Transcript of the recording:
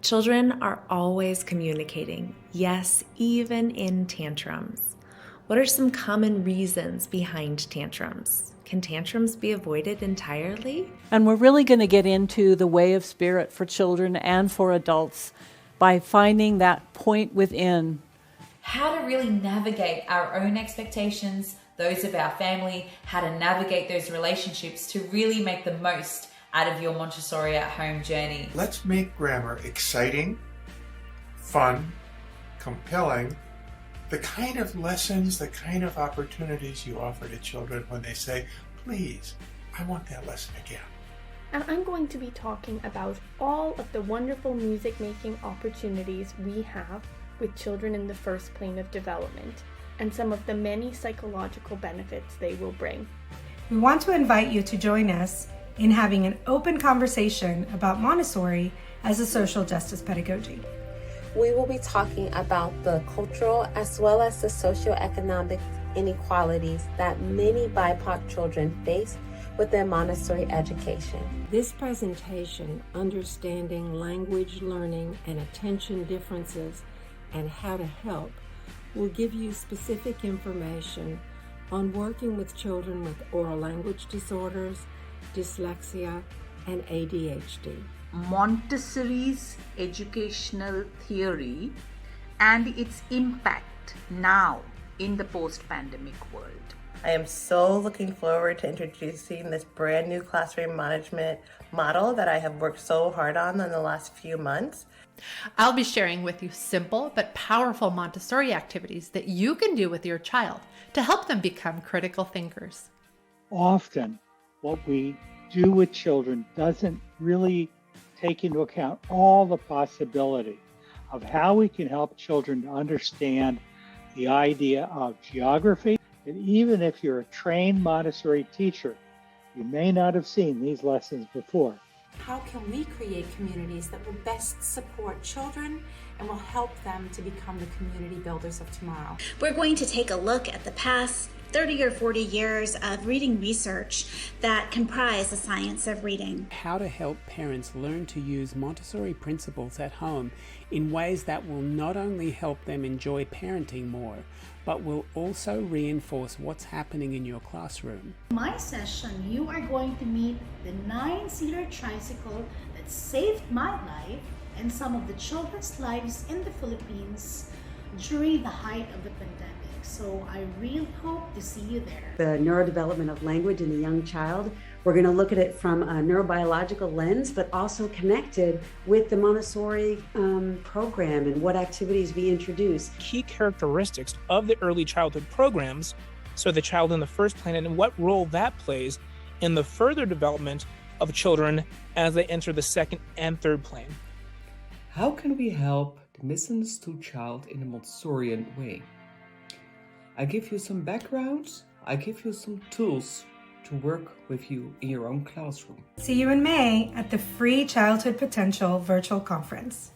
Children are always communicating, yes, even in tantrums. What are some common reasons behind tantrums? Can tantrums be avoided entirely? And we're really going to get into the way of spirit for children and for adults by finding that point within. How to really navigate our own expectations, those of our family, how to navigate those relationships to really make the most out of your Montessori at home journey. Let's make grammar exciting, fun, compelling, the kind of lessons, the kind of opportunities you offer to children when they say, please, I want that lesson again. And I'm going to be talking about all of the wonderful music-making opportunities we have with children in the first plane of development, and some of the many psychological benefits they will bring. We want to invite you to join us in having an open conversation about Montessori as a social justice pedagogy. We will be talking about the cultural as well as the socioeconomic inequalities that many BIPOC children face with their Montessori education. This presentation, Understanding Language Learning and Attention Differences and How to Help, will give you specific information on working with children with oral language disorders, dyslexia, and ADHD. Montessori's educational theory and its impact now in the post-pandemic world. I am so looking forward to introducing this brand new classroom management model that I have worked so hard on in the last few months. I'll be sharing with you simple but powerful Montessori activities that you can do with your child to help them become critical thinkers. Often, what we do with children doesn't really take into account all the possibility of how we can help children to understand the idea of geography. And even if you're a trained Montessori teacher, you may not have seen these lessons before. How can we create communities that will best support children and will help them to become the community builders of tomorrow? We're going to take a look at the past 30 or 40 years of reading research that comprise the science of reading. How to help parents learn to use Montessori principles at home in ways that will not only help them enjoy parenting more, but will also reinforce what's happening in your classroom. In my session, you are going to meet the 9-seater tricycle that saved my life and some of the children's lives in the Philippines during the height of the pandemic. So I really hope to see you there. The neurodevelopment of language in the young child, we're going to look at it from a neurobiological lens, but also connected with the Montessori program and what activities we introduce. Key characteristics of the early childhood programs, so the child in the first plane, and what role that plays in the further development of children as they enter the second and third plane. How can we help the misunderstood child in a Montessorian way? I give you some backgrounds, I give you some tools to work with you in your own classroom. See you in May at the Free Childhood Potential Virtual Conference.